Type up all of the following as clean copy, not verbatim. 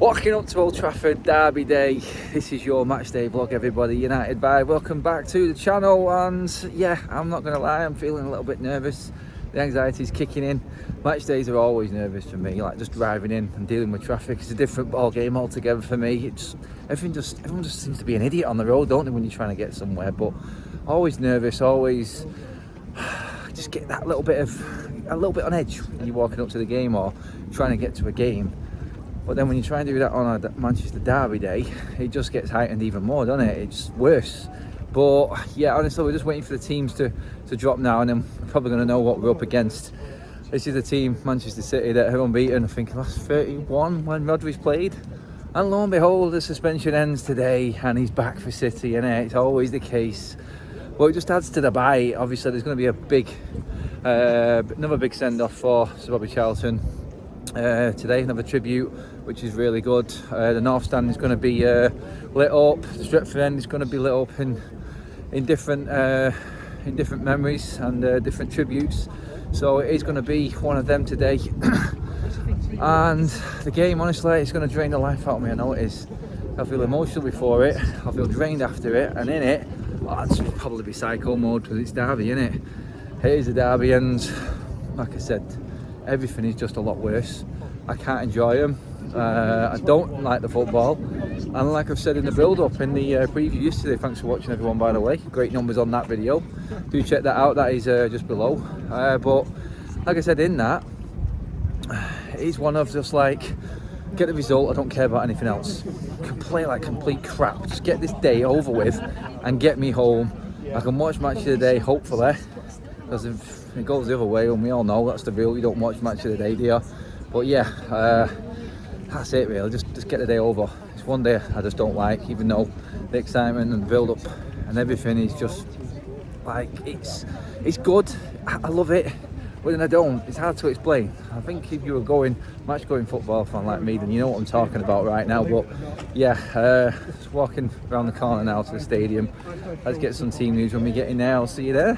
Walking up to Old Trafford, Derby Day. This is your match day vlog, everybody. United vibe. Welcome back to the channel. And yeah, I'm not going to lie, I'm feeling a little bit nervous. The anxiety's kicking in. Match days are always nervous for me. Like just driving in and dealing with traffic. It's a different ball game altogether for me. Everyone just seems to be an idiot on the road, don't they, when you're trying to get somewhere? But always nervous. Always just get that little bit on edge when you're walking up to the game or trying to get to a game. But then when you try and do that on a Manchester Derby day, it just gets heightened even more, doesn't it? It's worse. But yeah, honestly, we're just waiting for the teams to drop now, and then we're probably going to know what we're up against. This is the team, Manchester City, that are unbeaten, I think last 31 when Rodri's played. And lo and behold, the suspension ends today, and he's back for City, and it's always the case. Well, it just adds to the bite. Obviously, there's going to be another big send-off for Sir Bobby Charlton. Today, another tribute, which is really good. The North Stand is going to be lit up. The Stretford End is going to be lit up in different memories and different tributes. So it is going to be one of them today. And the game, honestly, is going to drain the life out of me. I know it is. I feel emotional before it. I feel drained after it, and in it, it's probably be psycho mode because it's Derby, innit? It is a Derby, and like I said, everything is just a lot worse. I can't enjoy them. I don't like the football, and like I've said in the build-up in the preview yesterday, thanks for watching everyone, by the way. Great numbers on that video. Do check that out. That is just below. But like I said in that, it's one of just like, get the result. I don't care about anything else. Play like complete crap. Just get this day over with and get me home. I can watch match of the day, hopefully. Because if it goes the other way, and we all know that's the rule, you don't watch match of the day, do you? But yeah, that's it really, just get the day over. It's one day I just don't like, even though the excitement and build up and everything is just like, it's good, I love it, but then I don't. It's hard to explain. I think if you were match going football fan like me, then you know what I'm talking about right now. But yeah, just walking around the corner now to the stadium. Let's get some team news when we get in there. I'll see you there.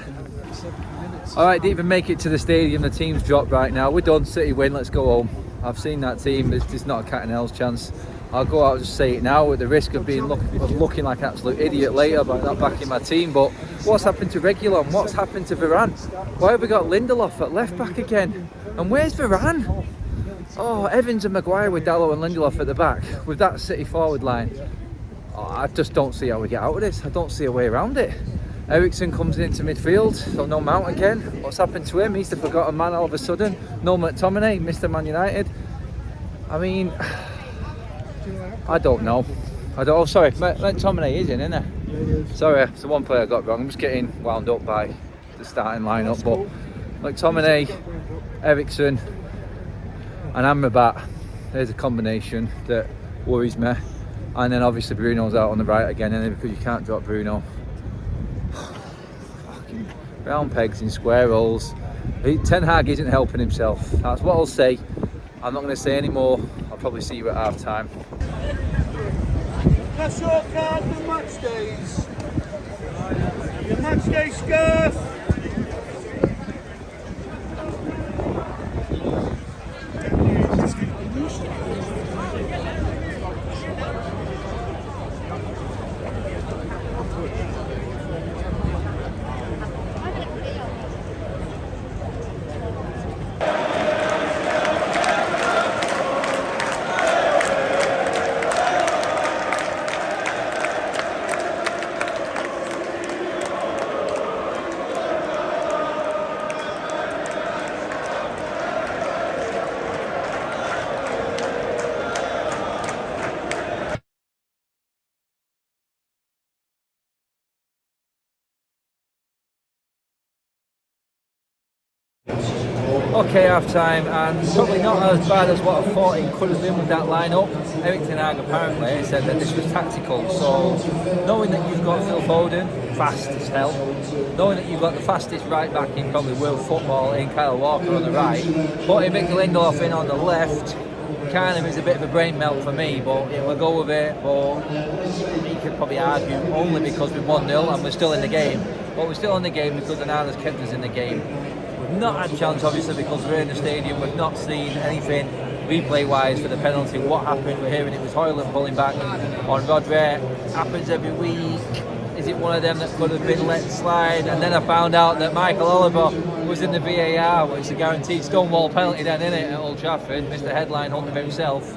Alright, didn't even make it to the stadium. The team's dropped right now. We're done. City win. Let's go home. I've seen that team. It's just not a cat and hell's chance. I'll go out and just say it now at the risk of being looking like an absolute idiot later by not backing my team. But what's happened to Reguilon? What's happened to Varane? Why have we got Lindelof at left back again? And where's Varane? Oh, Evans and Maguire with Dalot and Lindelof at the back with that City forward line. Oh, I just don't see how we get out of this. I don't see a way around it. Eriksen comes into midfield, so no Mount again. What's happened to him? He's the forgotten man all of a sudden. No McTominay, Mr. Man United. I mean, I don't know. Oh, sorry, McTominay is in, isn't he? Sorry, it's the one player I got wrong. I'm just getting wound up by the starting lineup. But McTominay, Eriksen, and Amrabat. There's a combination that worries me. And then obviously Bruno's out on the right again, and because you can't drop Bruno. Fucking round pegs in square holes. Ten Hag isn't helping himself. That's what I'll say. I'm not going to say any more. I'll probably see you at half time. That's your card for match days. Your match day scarf. Okay, half time, and probably not as bad as what I thought it could have been with that lineup. Erik Ten Hag apparently said that this was tactical, so knowing that you've got Phil Foden, fast as hell, knowing that you've got the fastest right back in probably world football in Kyle Walker on the right, putting Victor Lindelof in on the left kind of is a bit of a brain melt for me, but yeah, we'll go with it. But you could probably argue only because we're 1-0 and we're still in the game. But we're still in the game because Onana's kept us in the game. We've not had a chance, obviously, because we're in the stadium. We've not seen anything replay-wise for the penalty. What happened? We're hearing it was Højlund pulling back on Rodri. Happens every week. Is it one of them that could have been let slide? And then I found out that Michael Oliver was in the VAR, which is a guaranteed Stonewall penalty then, innit, at Old Trafford. Missed the headline hunter himself.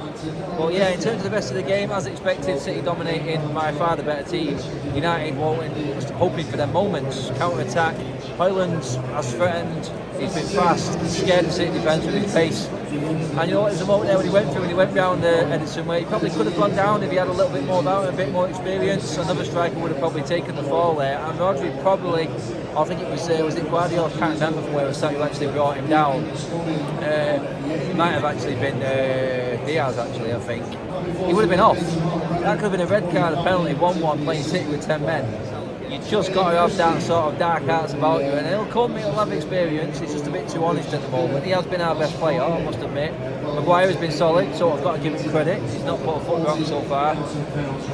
But yeah, in terms of the rest of the game, as expected, City dominating, by far the better team. United just hoping for their moments. Counter-attack. Højlund has threatened. He's been fast. He's scared the City defence with his pace. And you know what, there's a moment there when he went round the Edison way. He probably could have gone down if he had a little bit more about him, a bit more experience. Another striker would have probably taken the fall there. And Rodri probably, I think it was it Guardiola, I can't remember from where it was sat, who actually brought him down. It might have actually been Diaz, actually, I think. He would have been off. That could have been a red card, a penalty, 1-1, playing City with 10 men. You just got to have that sort of dark arts about you, and he'll have experience. He's just a bit too honest at the moment. He has been our best player, I must admit. Maguire has been solid, so I've got to give him credit. He's not put a foot wrong so far.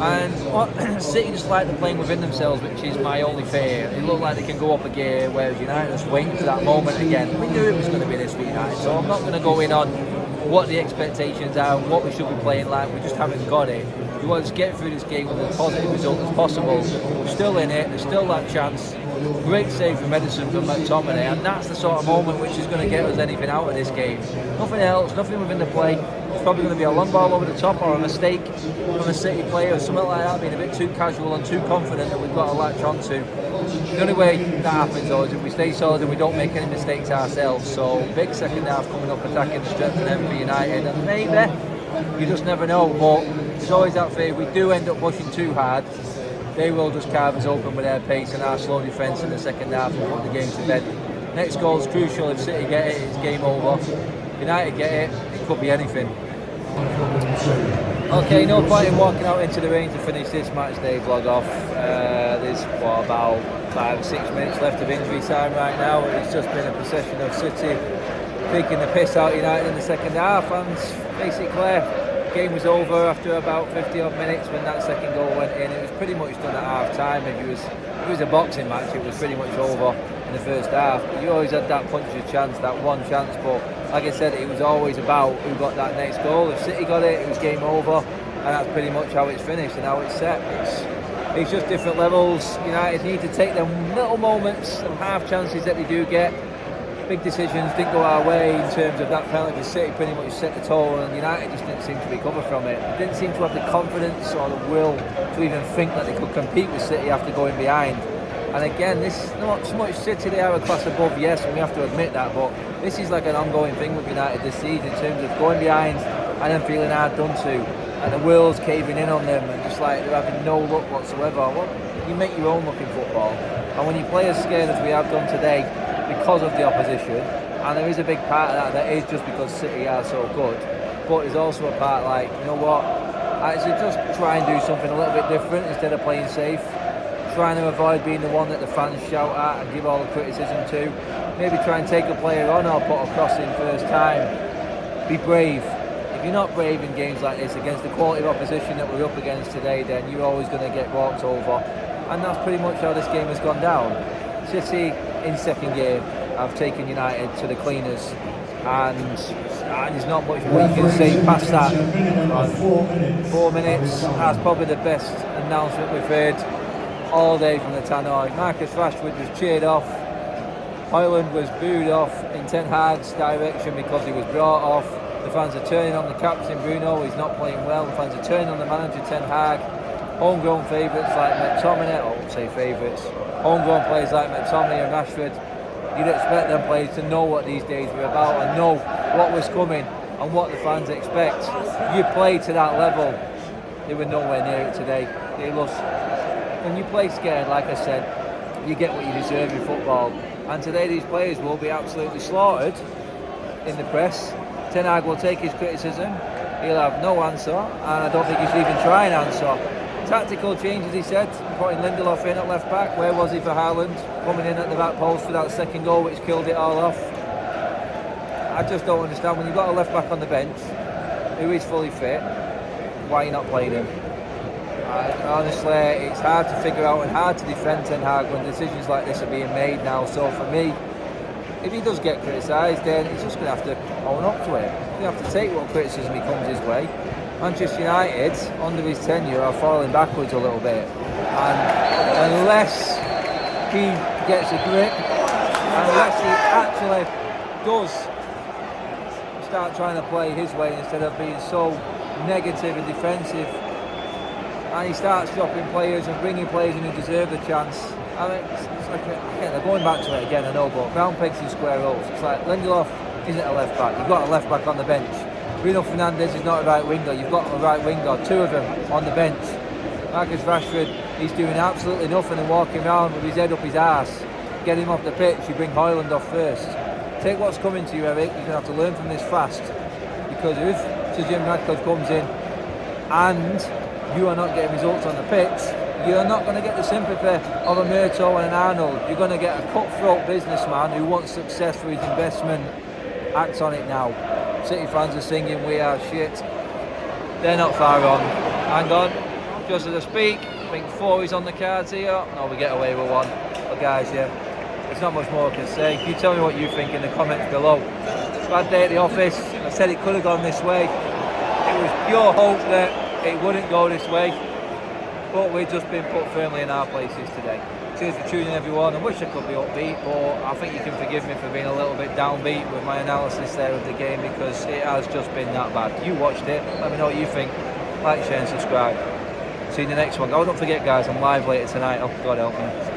And City just like they're playing within themselves, which is my only fear. It looked like they can go up a gear, whereas United are just waiting for that moment again. We knew it was going to be this for United, so I'm not going to go in on what the expectations are, what we should be playing like. We just haven't got it. We want to get through this game with as positive result as possible. We're still in it, there's still that chance. Great save from Edison from McTominay, and that's the sort of moment which is going to get us anything out of this game. Nothing else, nothing within the play. It's probably going to be a long ball over the top or a mistake from a City player or something like that, being a bit too casual and too confident that we've got to latch onto. The only way that happens though is if we stay solid and we don't make any mistakes ourselves. So big second half coming up, attacking the strength of them for United, and maybe, you just never know, but there's always that fear. If we do end up pushing too hard, they will just carve us open with their pace and our slow defence in the second half and put the game to bed. Next goal is crucial. If City get it, it's game over. United get it, it could be anything. Okay, no point in walking out into the rain to finish this match day vlog off. There's about 5 or 6 minutes left of injury time right now. It's just been a procession of City picking the piss out United in the second half, and basically game was over after about 50 odd minutes when that second goal went in. It was pretty much done at half time. If it was a boxing match, it was pretty much over in the first half. But you always had that puncher's chance, that one chance, but like I said, it was always about who got that next goal. If City got it, it was game over, and that's pretty much how it's finished and how it's set. It's just different levels. United need to take them little moments and half chances that they do get. Big decisions didn't go our way in terms of that penalty for City pretty much set the tone, and United just didn't seem to recover from it. They didn't seem to have the confidence or the will to even think that they could compete with City after going behind. And again, this is not so much City, they are a class above, yes, and we have to admit that, but this is like an ongoing thing with United this season in terms of going behind and then feeling hard done to, and the world's caving in on them and just like they're having no luck whatsoever. Well, you make your own look in football, and when you play as scared as we have done today because of the opposition, and there is a big part of that is just because City are so good, but there's also a part like, you know what, actually just try and do something a little bit different instead of playing safe. Trying to avoid being the one that the fans shout at and give all the criticism to. Maybe try and take a player on or put a cross in first time. Be brave. If you're not brave in games like this against the quality of opposition that we're up against today, then you're always going to get walked over. And that's pretty much how this game has gone down. City in second gear have taken United to the cleaners, and there's not much more you can say past that. 4 minutes, that's probably the best announcement we've heard all day from the Tannoy. Marcus Rashford was cheered off. Højlund was booed off in Ten Hag's direction because he was brought off. The fans are turning on the captain Bruno, he's not playing well. The fans are turning on the manager Ten Hag. Homegrown favourites like McTominay, I won't say favourites, homegrown players like McTominay and Rashford, you'd expect them players to know what these days were about and know what was coming and what the fans expect. You play to that level. They were nowhere near it today. They lost. When you play scared, like I said, you get what you deserve in football. And today these players will be absolutely slaughtered in the press. Ten Hag will take his criticism. He'll have no answer, and I don't think he should even try and answer. Tactical changes, he said, putting Lindelof in at left back. Where was he for Haaland? Coming in at the back post for that second goal, which killed it all off. I just don't understand. When you've got a left back on the bench who is fully fit, why are you not playing him? Honestly, it's hard to figure out and hard to defend Ten Hag when decisions like this are being made now. So for me, if he does get criticised, then he's just going to have to own up to it. He's going to have to take what criticism he comes his way. Manchester United, under his tenure, are falling backwards a little bit. And unless he gets a grip, unless he actually does start trying to play his way instead of being so negative and defensive, and he starts dropping players and bringing players in who deserve the chance. I mean, it's like, again, they're going back to it again, I know, but round pegs in square holes. It's like Lindelof isn't a left back. You've got a left back on the bench. Bruno Fernandes is not a right winger. You've got a right winger, two of them on the bench. Marcus Rashford, he's doing absolutely nothing and walking around with his head up his arse. Get him off the pitch. You bring Højlund off first. Take what's coming to you, Eric. You're going to have to learn from this fast, because if Sir Jim Ratcliffe comes in and you are not getting results on the pitch, you're not going to get the sympathy of a Murto and an Arnold. You're going to get a cutthroat businessman who wants success for his investment. Act on it now. City fans are singing "We Are Shit." They're not far wrong. Hang on, just as I speak, I think 4 is on the cards here. No, we get away with 1. But guys, yeah, there's not much more I can say. You tell me what you think in the comments below. Bad day at the office. I said it could have gone this way. It was pure hope that it wouldn't go this way, but we've just been put firmly in our places today. Cheers for tuning in, everyone. I wish I could be upbeat, but I think you can forgive me for being a little bit downbeat with my analysis there of the game, because it has just been that bad. You watched it, let me know what you think. Like, share and subscribe. See you in the next one. Oh, don't forget guys, I'm live later tonight. Oh, God help me.